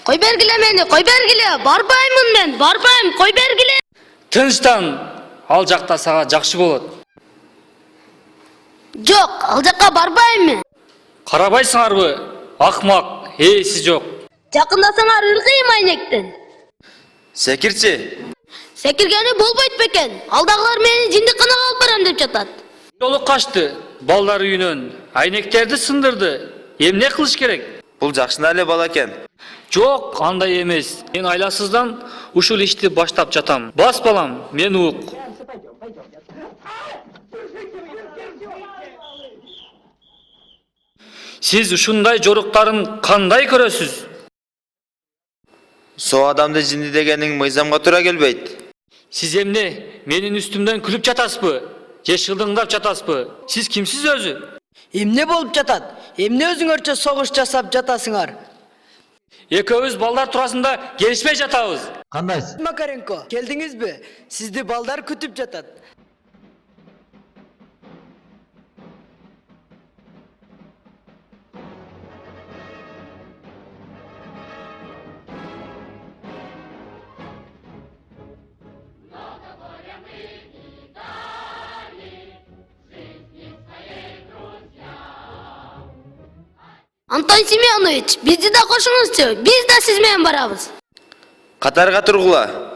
Кой бергиле мени, кой бергиле. Барбаймын мен, барбайм, кой бергиле. Тынчтан, ал жакта сага жакшы болот. Жок, ал жакка барбайм мен. Карабайсыңарбы? Акмак, ээси жок. Жакындасаңар ыргыйм айнектен. Секирчи. Секиргени болбойт бекен. Алдагылар мени жиндикканага алып барам деп жатат. Жолу качты, балдар үйүнөн. Айнектерди сындырды. Эмне кылыш керек? Бул жакшына эле бала экен. Жок, андай эмес. Мен айласыздан ушул ишти баштап жатам. Бас балам, мен ук. Сиз ушундай жоруктарын кандай көрөсүз? Со адамды жинди дегениң мыйзамга туура келбейт. Сиз эмне менин үстүмдөн күлүп жатасызбы? Же шылдыңдап жатасызбы? Сиз кимсиз өзү? Эмне болуп жатат? Эмне өзүңөрчө согуш жасап жатасыңар? Экөөбүз балдар туурасында келишпей жатабыз. Кандайсыз? Макаренко, келдиңизби? Сизди балдар күтүп жатат. Антон Семенович, бизди да кошуңузчу. Биз да сиз менен барабыз. Катарга тургула.